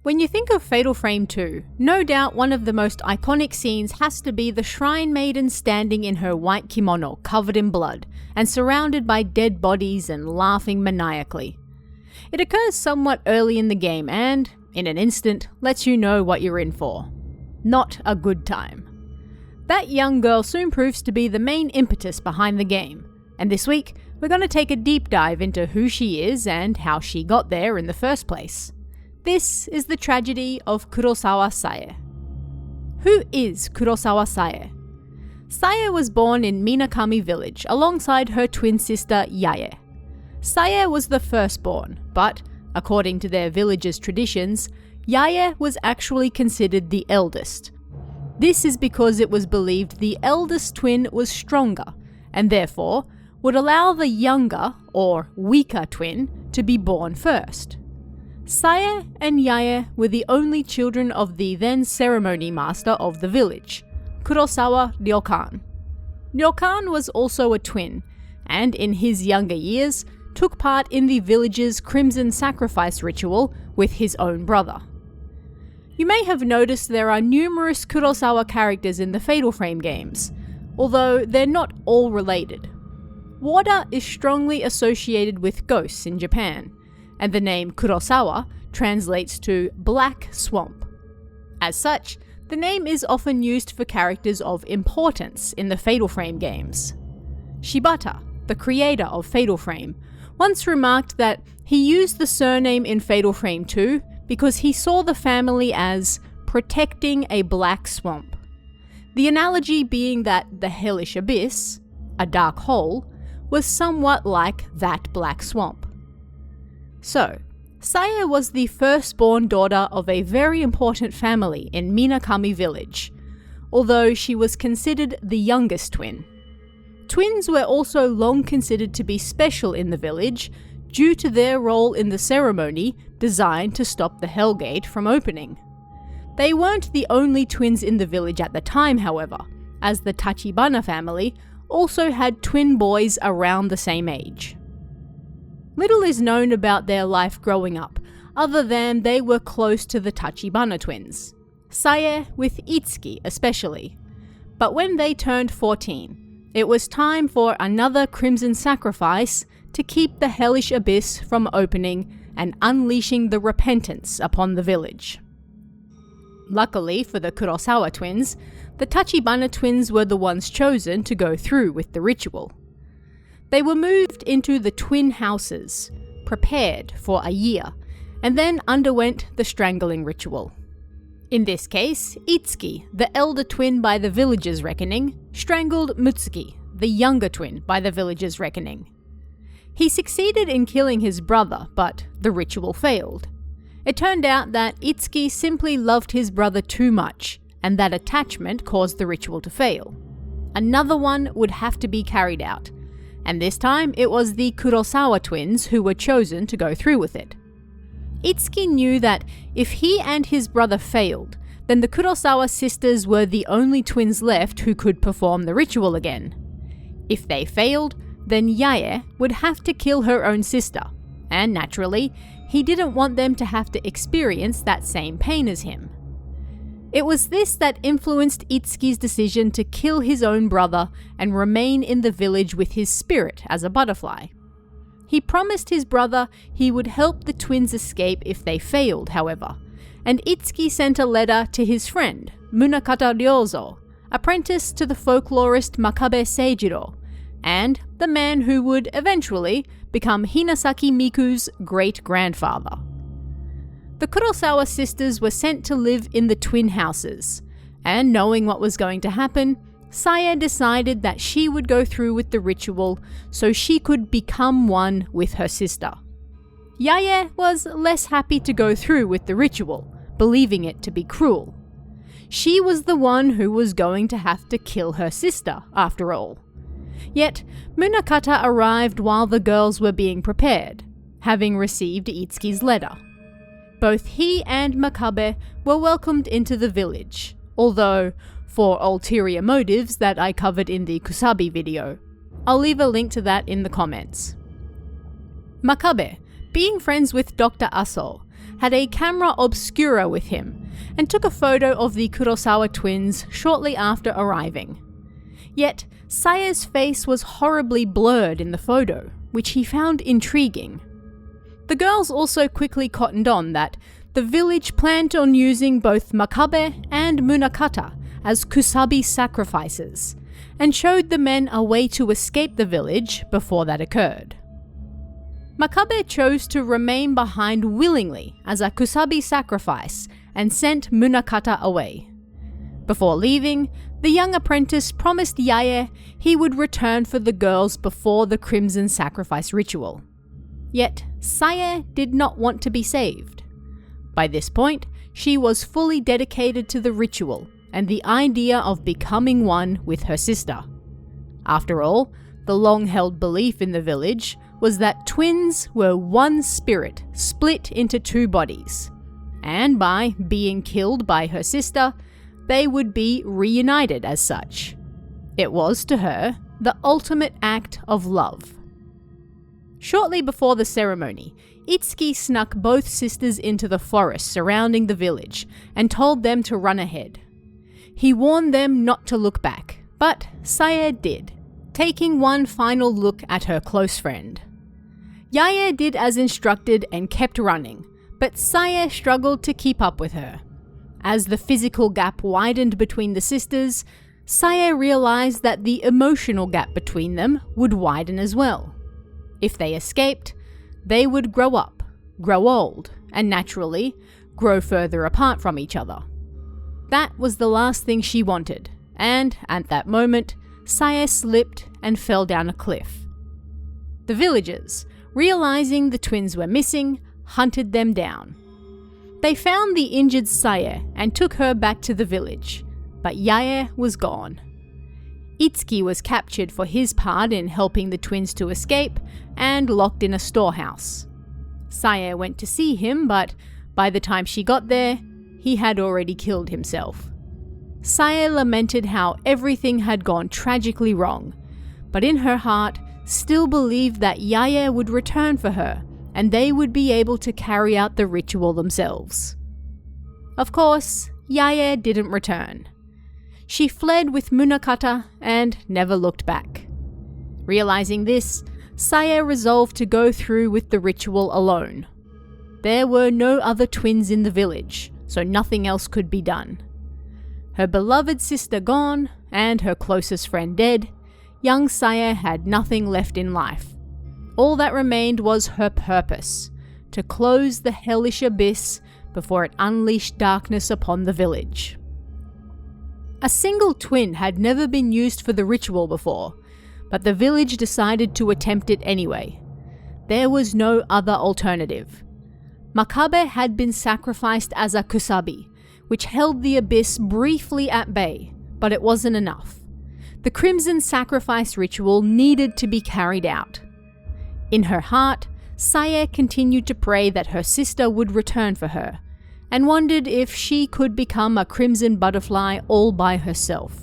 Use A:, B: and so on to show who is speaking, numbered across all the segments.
A: When you think of Fatal Frame 2, no doubt one of the most iconic scenes has to be the Shrine Maiden standing in her white kimono covered in blood and surrounded by dead bodies and laughing maniacally. It occurs somewhat early in the game and, in an instant, lets you know what you're in for. Not a good time. That young girl soon proves to be the main impetus behind the game, and this week we're going to take a deep dive into who she is and how she got there in the first place. This is the tragedy of Kurosawa Sae. Who is Kurosawa Sae? Sae was born in Minakami village alongside her twin sister Yae. Sae was the firstborn, but, according to their village's traditions, Yae was actually considered the eldest. This is because it was believed the eldest twin was stronger, and therefore would allow the younger, or weaker twin, to be born first. Sae and Yae were the only children of the then ceremony master of the village, Kurosawa Ryokan. Ryokan was also a twin, and in his younger years, took part in the village's crimson sacrifice ritual with his own brother. You may have noticed there are numerous Kurosawa characters in the Fatal Frame games, although they're not all related. Water is strongly associated with ghosts in Japan, and the name Kurosawa translates to Black Swamp. As such, the name is often used for characters of importance in the Fatal Frame games. Shibata, the creator of Fatal Frame, once remarked that he used the surname in Fatal Frame 2 because he saw the family as protecting a black swamp. The analogy being that the hellish abyss, a dark hole, was somewhat like that black swamp. So, Sae was the firstborn daughter of a very important family in Minakami village, although she was considered the youngest twin. Twins were also long considered to be special in the village due to their role in the ceremony designed to stop the Hellgate from opening. They weren't the only twins in the village at the time, however, as the Tachibana family also had twin boys around the same age. Little is known about their life growing up, other than they were close to the Tachibana twins, Sae with Itsuki especially. But when they turned 14, it was time for another crimson sacrifice to keep the hellish abyss from opening and unleashing the repentance upon the village. Luckily for the Kurosawa twins, the Tachibana twins were the ones chosen to go through with the ritual. They were moved into the twin houses, prepared for a year, and then underwent the strangling ritual. In this case, Itsuki, the elder twin by the villagers' reckoning, strangled Mutsuki, the younger twin by the villagers' reckoning. He succeeded in killing his brother, but the ritual failed. It turned out that Itsuki simply loved his brother too much, and that attachment caused the ritual to fail. Another one would have to be carried out, and this time it was the Kurosawa twins who were chosen to go through with it. Itsuki knew that if he and his brother failed, then the Kurosawa sisters were the only twins left who could perform the ritual again. If they failed, then Yae would have to kill her own sister, and naturally, he didn't want them to have to experience that same pain as him. It was this that influenced Itsuki's decision to kill his own brother and remain in the village with his spirit as a butterfly. He promised his brother he would help the twins escape if they failed, however, and Itsuki sent a letter to his friend, Munakata Ryozo, apprentice to the folklorist Makabe Seijiro, and the man who would eventually become Hinasaki Miku's great-grandfather. The Kurosawa sisters were sent to live in the twin houses, and knowing what was going to happen, Sae decided that she would go through with the ritual so she could become one with her sister. Yae was less happy to go through with the ritual, believing it to be cruel. She was the one who was going to have to kill her sister, after all. Yet, Munakata arrived while the girls were being prepared, having received Itsuki's letter. Both he and Makabe were welcomed into the village, although for ulterior motives that I covered in the Kusabi video. I'll leave a link to that in the comments. Makabe, being friends with Dr. Aso, had a camera obscura with him and took a photo of the Kurosawa twins shortly after arriving. Yet, Sae's face was horribly blurred in the photo, which he found intriguing. The girls also quickly cottoned on that the village planned on using both Makabe and Munakata as kusabi sacrifices, and showed the men a way to escape the village before that occurred. Makabe chose to remain behind willingly as a kusabi sacrifice and sent Munakata away. Before leaving, the young apprentice promised Yae he would return for the girls before the Crimson Sacrifice ritual. Yet, Sae did not want to be saved. By this point, she was fully dedicated to the ritual and the idea of becoming one with her sister. After all, the long-held belief in the village was that twins were one spirit split into two bodies, and by being killed by her sister, they would be reunited as such. It was, to her, the ultimate act of love. Shortly before the ceremony, Itsuki snuck both sisters into the forest surrounding the village and told them to run ahead. He warned them not to look back, but Sae did, taking one final look at her close friend. Yae did as instructed and kept running, but Sae struggled to keep up with her. As the physical gap widened between the sisters, Sae realized that the emotional gap between them would widen as well. If they escaped, they would grow up, grow old, and naturally, grow further apart from each other. That was the last thing she wanted, and at that moment, Sae slipped and fell down a cliff. The villagers, realizing the twins were missing, hunted them down. They found the injured Sae and took her back to the village, but Yae was gone. Itsuki was captured for his part in helping the twins to escape and locked in a storehouse. Sae went to see him, but by the time she got there, he had already killed himself. Sae lamented how everything had gone tragically wrong, but in her heart still believed that Yae would return for her and they would be able to carry out the ritual themselves. Of course, Yae didn't return. She fled with Munakata and never looked back. Realizing this, Sae resolved to go through with the ritual alone. There were no other twins in the village, so nothing else could be done. Her beloved sister gone, and her closest friend dead, young Sae had nothing left in life. All that remained was her purpose, to close the hellish abyss before it unleashed darkness upon the village. A single twin had never been used for the ritual before, but the village decided to attempt it anyway. There was no other alternative. Makabe had been sacrificed as a kusabi, which held the abyss briefly at bay, but it wasn't enough. The Crimson Sacrifice ritual needed to be carried out. In her heart, Sae continued to pray that her sister would return for her, and wondered if she could become a crimson butterfly all by herself.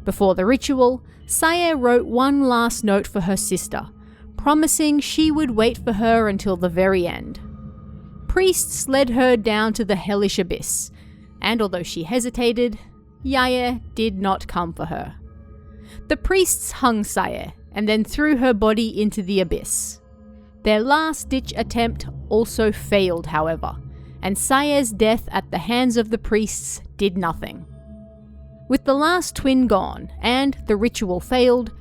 A: Before the ritual, Sae wrote one last note for her sister, promising she would wait for her until the very end. Priests led her down to the hellish abyss, and although she hesitated, Yae did not come for her. The priests hung Sae and then threw her body into the abyss. Their last-ditch attempt also failed, however, and Sae's death at the hands of the priests did nothing. With the last twin gone and the ritual failed,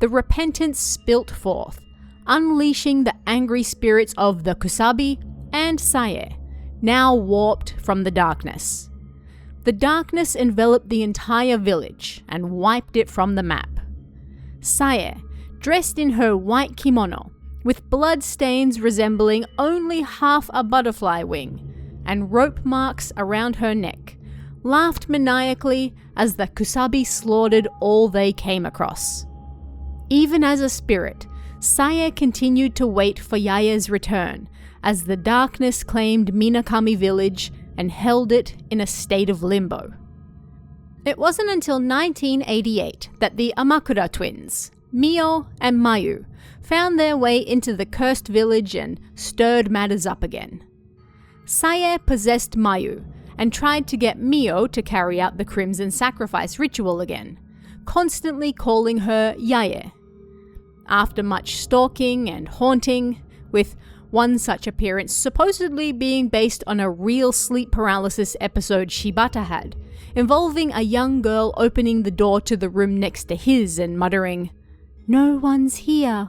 A: the repentance spilt forth, unleashing the angry spirits of the kusabi and Sae, now warped from the darkness. The darkness enveloped the entire village and wiped it from the map. Sae, dressed in her white kimono, with blood stains resembling only half a butterfly wing, and rope marks around her neck, laughed maniacally as the kusabi slaughtered all they came across. Even as a spirit, Sae continued to wait for Yae's return, as the darkness claimed Minakami village and held it in a state of limbo. It wasn't until 1988 that the Amakura twins, Mio and Mayu, found their way into the cursed village and stirred matters up again. Sae possessed Mayu and tried to get Mio to carry out the Crimson Sacrifice ritual again, constantly calling her Yae. After much stalking and haunting, with one such appearance supposedly being based on a real sleep paralysis episode Shibata had, involving a young girl opening the door to the room next to his and muttering, "No one's here."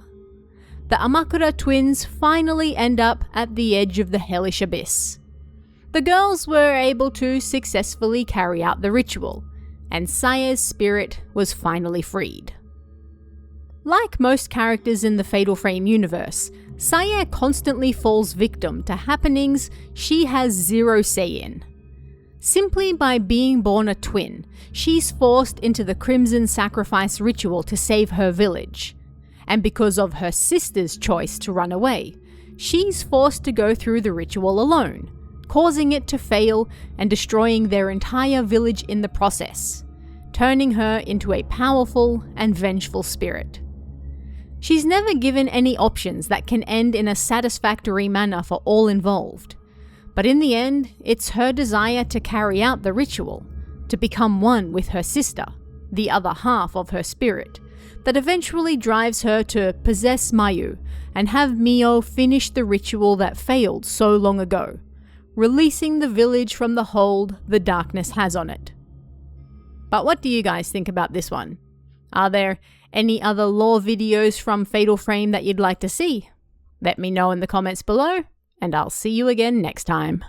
A: The Amakura twins finally end up at the edge of the hellish abyss. The girls were able to successfully carry out the ritual, and Sae's spirit was finally freed. Like most characters in the Fatal Frame universe, Sae constantly falls victim to happenings she has zero say in. Simply by being born a twin, she's forced into the Crimson Sacrifice ritual to save her village. And because of her sister's choice to run away, she's forced to go through the ritual alone, causing it to fail and destroying their entire village in the process, turning her into a powerful and vengeful spirit. She's never given any options that can end in a satisfactory manner for all involved. But in the end, it's her desire to carry out the ritual, to become one with her sister, the other half of her spirit, that eventually drives her to possess Mayu and have Mio finish the ritual that failed so long ago, releasing the village from the hold the darkness has on it. But what do you guys think about this one? Are there any other lore videos from Fatal Frame that you'd like to see? Let me know in the comments below, and I'll see you again next time.